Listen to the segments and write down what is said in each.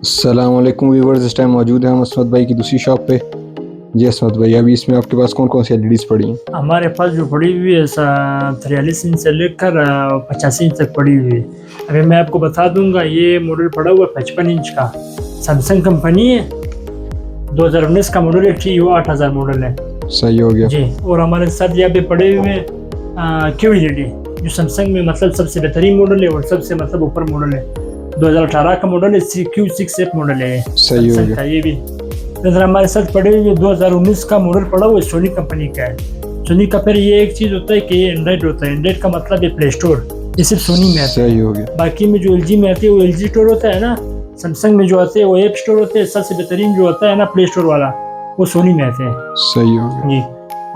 अस्सलामुअलैकुम व्यूवर्स, इस टाइम मौजूद हैं हम असमत भाई की दूसरी शॉप पे। जी असमत भाई, अभी इसमें आपके पास कौन कौन सी एलईडीज़ पड़ी हैं? हमारे पास जो पड़ी हुई है 43 इंच से लेकर 85 इंच तक पड़ी हुई है। अभी मैं आपको बता दूंगा, ये मॉडल पड़ा हुआ है 55 इंच का, सैमसंग कंपनी है, 2019 का मॉडल है, TO 8000 मॉडल है सही हो गया जी। और हमारे साथ यहाँ पे पड़े हुए हैं QLED, जो सैमसंग में मतलब सबसे बेहतरीन मॉडल है और सबसे मतलब ऊपर मॉडल है। 2018 का मॉडल है, Q6F मॉडल है सही हो सैमसंग गया। का। ये भी फिर हमारे साथ पड़े हुए 2019 का मॉडल पड़ा हुआ है, सोनी कंपनी का है। सोनी का फिर ये एक चीज़ होता है कि ये एंड्रॉइड होता है, एंड्रॉइड का मतलब है प्ले स्टोर, ये सिर्फ सोनी में आता है। सही हो गया। बाकी में जो LG में आती है वो LG स्टोर होता है ना, सैमसंग में जो आते हैं वो ऐप स्टोर होते हैं। सबसे बेहतरीन जो होता है ना प्ले स्टोर वाला, वो सोनी में आते हैं सही हो गया जी।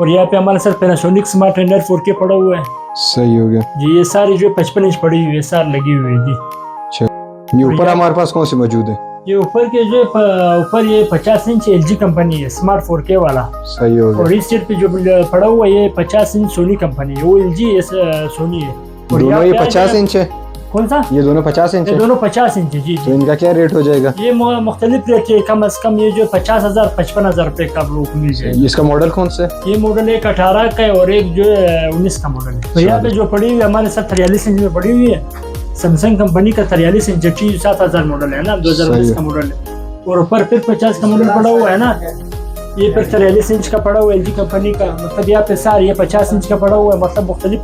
और यहाँ पे हमारे साथ पैनासोनिक स्मार्ट एंड्रॉइड 4K पड़ा हुआ है सही हो गया जी। ये सारी जो 55 इंच पड़ी हुई है सारी लगी हुई है जी। अच्छा, ये ऊपर हमारे पास कौन सी मौजूद है? ये ऊपर के जो ऊपर ये 50 इंच LG कंपनी है, स्मार्ट 4K वाला। सही हो और गया। इस साइड पे जो पड़ा हुआ है ये 50 इंच सोनी कंपनी है, वो LG सोनी है। और दोनों यहाँ ये पे 50 इंच है? कौन सा? ये दोनों 50 इंच ये है? दोनों 50 इंच है जी तो जी। इनका क्या रेट हो जाएगा? ये मुख्तलिफ रेट है, कम से कम ये जो 50,000 55,000 रुपए का आप लोगों को मिल जाएगा। इसका मॉडल कौन सा है? ये मॉडल एक 18 का है और एक जो है 19 का मॉडल है। तो यहाँ पे जो पड़ी हुई है हमारे साथ 43 इंच में पड़ी हुई है, सैमसंग कंपनी का 43 इंच T7000 मॉडल है ना, 2019 का मॉडल है। और ऊपर फिर 50 का मॉडल पड़ा हुआ है ना, ये फिर 43 इंच का पड़ा हुआ है LG कंपनी का। मतलब यहाँ पे सारे ये 50 इंच का पड़ा हुआ है, मतलब मुख्तलिफ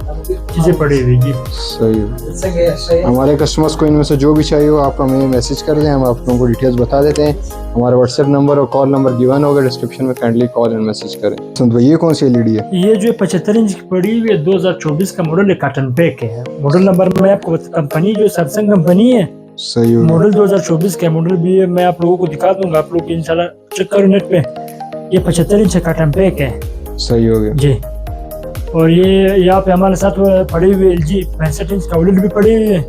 चीज़ें पड़ी हुई जी। सही हो। हमारे कस्टमर्स को इनमें से जो भी चाहिए हो आप हमें मैसेज कर दें, हम आप लोगों को डिटेल्स बता देते हैं। हमारा व्हाट्सएप नंबर और कॉल नंबर गिवन होगा डिस्क्रिप्शन में, काइंडली कॉल एंड मैसेज करें। सुन भाई, ये कौन सी एलईडी है? ये जो 75 इंच की पड़ी हुई है 2024 का मॉडल है, कार्टन पैक है। मॉडल नंबर में आपको कंपनी जो सैमसंग कंपनी है, सही हो गया। मॉडल 2024 का मॉडल भी है, मैं आप लोगों को दिखा दूंगा, आप लोग इंशाल्लाह चेक करो नेट पे। ये 75 इंच का कार्टन पैक है सही हो गया जी। और ये यहाँ पे हमारे साथ पड़ी हुई LG 65 इंच का OLED भी पड़ी हुई है।